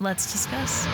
Let's discuss.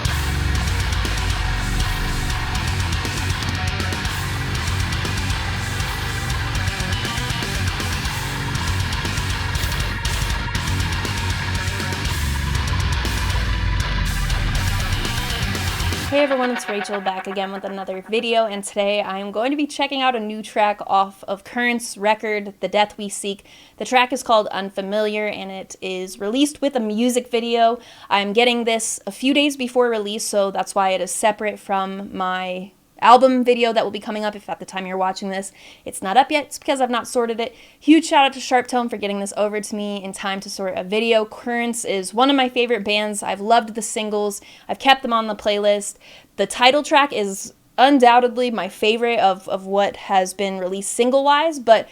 Hey everyone, it's Rachel back again with another video, and today I am going to be checking out a new track off of Current's record, The Death We Seek. The track is called Unfamiliar, and it is released with a music video. I'm getting this a few days before release, so that's why it is separate from my album video that will be coming up if at the time you're watching this it's not up yet. It's because I've not sorted it. Huge shout out to Sharp Tone for getting this over to me in time to sort a video. Currents is one of my favorite bands. I've loved the singles. I've kept them on the playlist. The title track is undoubtedly my favorite of what has been released single-wise, but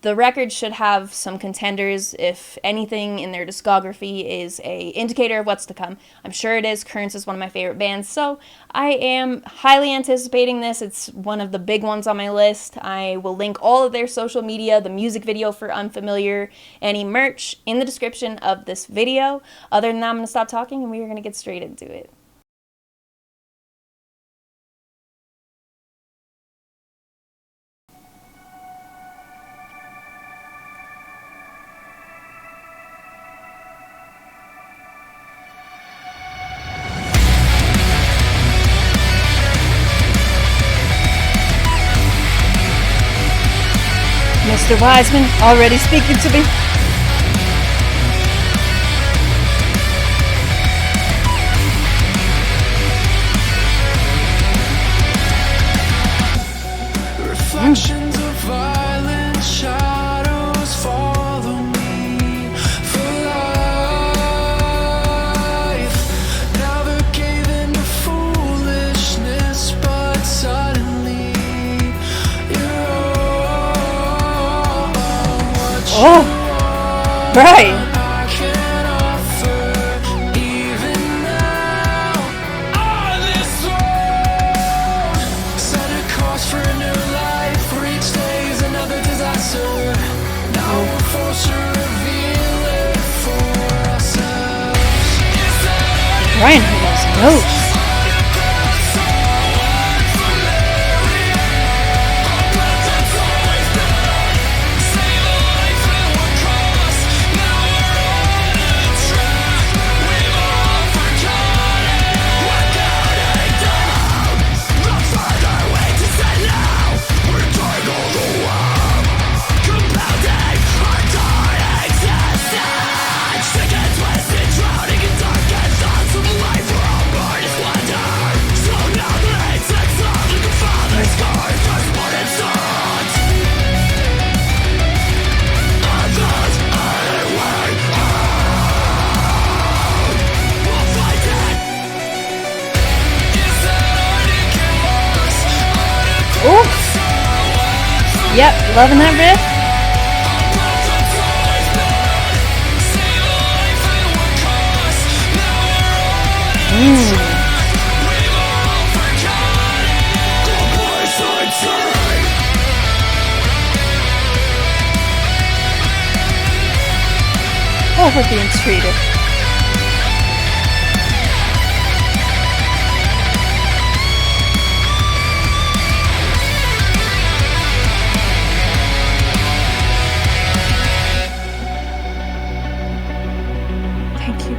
the record should have some contenders. If anything in their discography is a indicator of what's to come, I'm sure it is. Currents is one of my favorite bands, so I am highly anticipating this. It's one of the big ones on my list. I will link all of their social media, the music video for Unfamiliar, any merch in the description of this video. Other than that, I'm going to stop talking and we are going to get straight into it. Mr. Wiseman already speaking to me. Reflections of violent shadows follow me for life. Never gave in to foolishness, but suddenly you're all what Oh, right. I can offer, even now on this road. Set a course for a new life, for each day is another disaster. Now we're forced to reveal it for ourselves. Ryan has notes. Oh, yep, loving that riff. Oh, we're being treated. Thank you.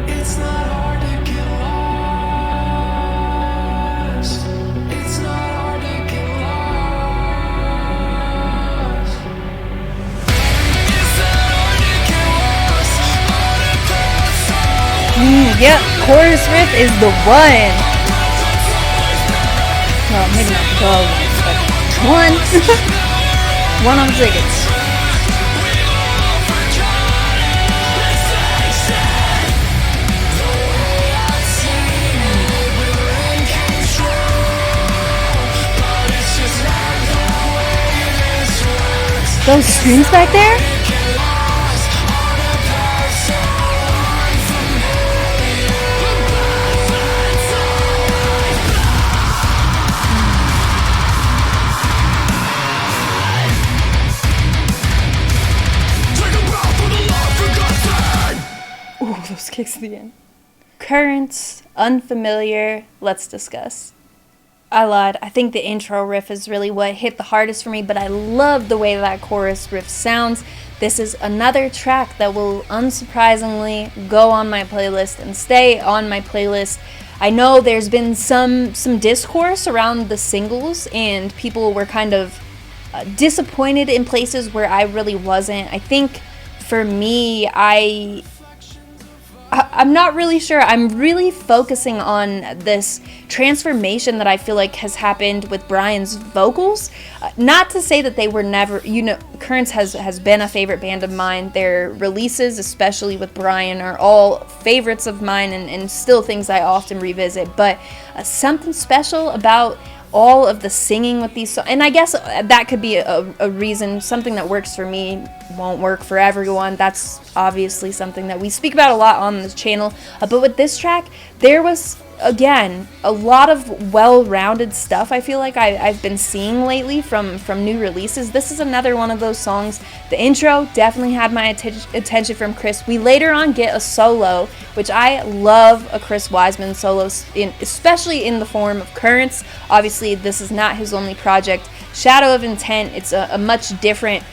It's not hard to get lost. It's not hard to get lost. It's not hard to get lost. Yep, chorus riff is the one. Well, maybe not the dog one, but one. One on tickets. Those strings back there? those kicks at the end. Currents, Unfamiliar, let's discuss. I lied. I think the intro riff is really what hit the hardest for me, but I love the way that chorus riff sounds. This is another track that will unsurprisingly go on my playlist and stay on my playlist. I know there's been some discourse around the singles, and people were kind of disappointed in places where I really wasn't. I think for me, I'm not really sure. I'm really focusing on this transformation that I feel like has happened with Brian's vocals. Not to say that they were never, Currents has been a favorite band of mine. Their releases, especially with Brian, are all favorites of mine and still things I often revisit. But something special about all of the singing with these songs, and I guess that could be a reason. Something that works for me won't work for everyone. That's obviously something that we speak about a lot on this channel. But with this track, there was, again, a lot of well-rounded stuff I feel like I've been seeing lately from new releases. This is another one of those songs. The intro definitely had my attention from Chris. We later on get a solo, which I love a Chris Wiseman solo, especially in the form of Currents. Obviously, this is not his only project. Shadow of Intent, it's a much different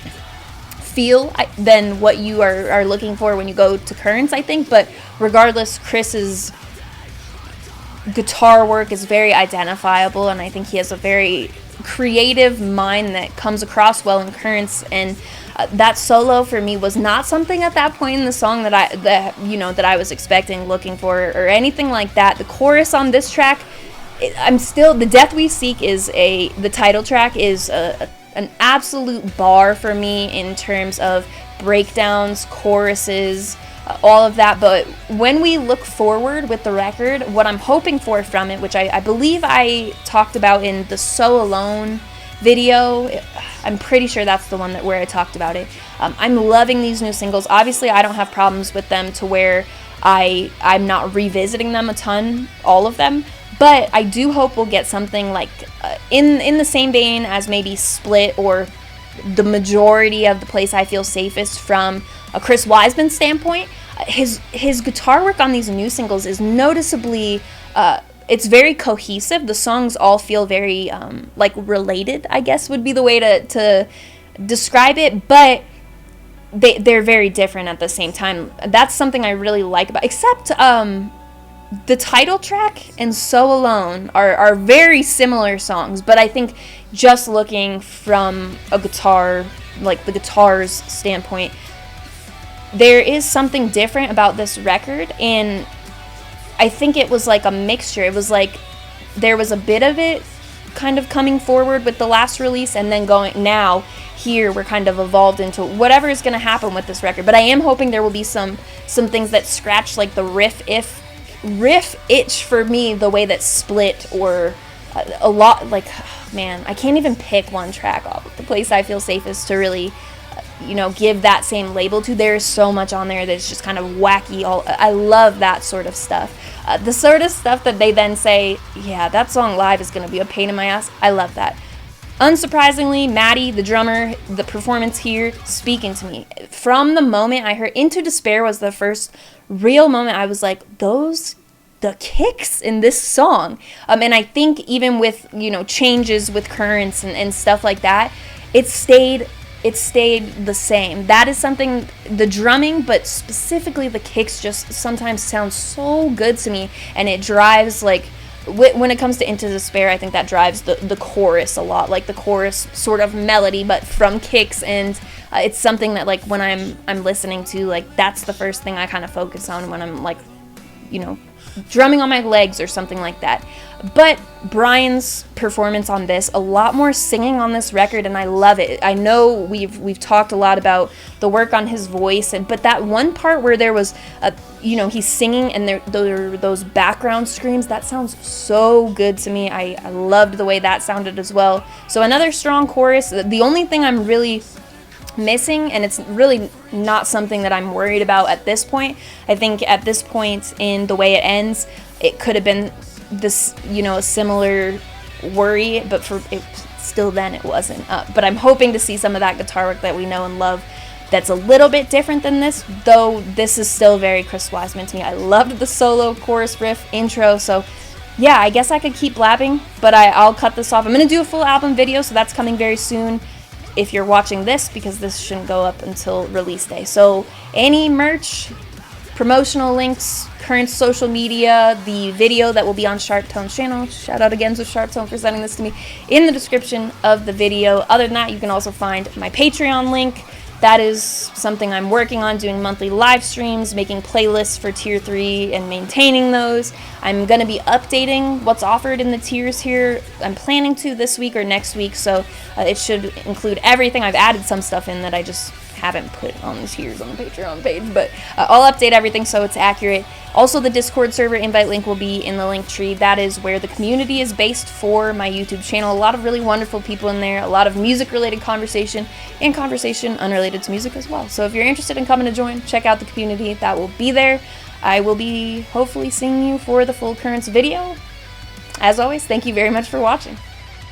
feel than what you are looking for when you go to Currents, I think. But regardless, Chris's guitar work is very identifiable, and I think he has a very creative mind that comes across well in Currents. And that solo for me was not something at that point in the song that I was expecting, looking for, or anything like that. The chorus on this track, the Death We Seek is the title track is an absolute bar for me in terms of breakdowns, choruses, all of that. But when we look forward with the record, what I'm hoping for from it, which I believe I talked about in the So Alone video, I'm pretty sure that's the one where I talked about it. I'm loving these new singles. Obviously, I don't have problems with them to where I'm not revisiting them a ton, all of them. But I do hope we'll get something like in the same vein as maybe Split, or the majority of The Place I Feel Safest from a Chris Wiseman standpoint. His guitar work on these new singles is noticeably, it's very cohesive. The songs all feel very related, I guess would be the way to describe it, but they're very different at the same time. That's something I really like about, except the title track and So Alone are very similar songs, but I think just looking from a guitar, like the guitar's standpoint, there is something different about this record. And I think it was like a mixture. It was like there was a bit of it kind of coming forward with the last release, and then now here we're kind of evolved into whatever is going to happen with this record. But I am hoping there will be some things that scratch like the riff itch for me, the way that Split, or a lot, like, man, I can't even pick one track off The Place I Feel Safest to really give that same label to. There's so much on there that's just kind of wacky. I love that sort of stuff. The sort of stuff that they then say, yeah, that song live is going to be a pain in my ass. I love that. Unsurprisingly, Maddie, the drummer, the performance here, speaking to me. From the moment I heard Into Despair was the first real moment I was like, the kicks in this song. And I think even with, changes with Currents and stuff like that, it stayed the same. That is something, the drumming, but specifically the kicks, just sometimes sound so good to me, and it drives, like, when it comes to Into Despair, I think that drives the chorus a lot, like the chorus sort of melody, but from kicks. And it's something that, like, when I'm listening to, like, that's the first thing I kind of focus on when I'm, like, drumming on my legs or something like that. But Brian's performance on this, a lot more singing on this record, and I love it. I know we've talked a lot about the work on his voice, but that one part where there was he's singing and there are those background screams, that sounds so good to me. I loved the way that sounded as well. So another strong chorus. The only thing I'm really missing, and it's really not something that I'm worried about at this point, I think at this point in the way it ends, it could have been this, a similar worry, but still then it wasn't. But I'm hoping to see some of that guitar work that we know and love that's a little bit different than this, though this is still very Chris Wiseman to me. I loved the solo, chorus, riff, intro, so yeah, I guess I could keep blabbing, but I'll cut this off. I'm going to do a full album video, so that's coming very soon if you're watching this, because this shouldn't go up until release day. So any merch, promotional links, current social media, the video that will be on Sharp Tone's channel, shout out again to Sharp Tone for sending this to me, in the description of the video. Other than that, you can also find my Patreon link. That is something I'm working on, doing monthly live streams, making playlists for Tier 3 and maintaining those. I'm going to be updating what's offered in the tiers here. I'm planning to this week or next week, so it should include everything. I've added some stuff in that I just haven't put on the tiers on the Patreon page, but I'll update everything so it's accurate. Also, the Discord server invite link will be in the link tree. That is where the community is based for my YouTube channel. A lot of really wonderful people in there, a lot of music-related conversation, and conversation unrelated to music as well. So if you're interested in coming to join, check out the community. That will be there. I will be hopefully seeing you for the full Currents video. As always, thank you very much for watching.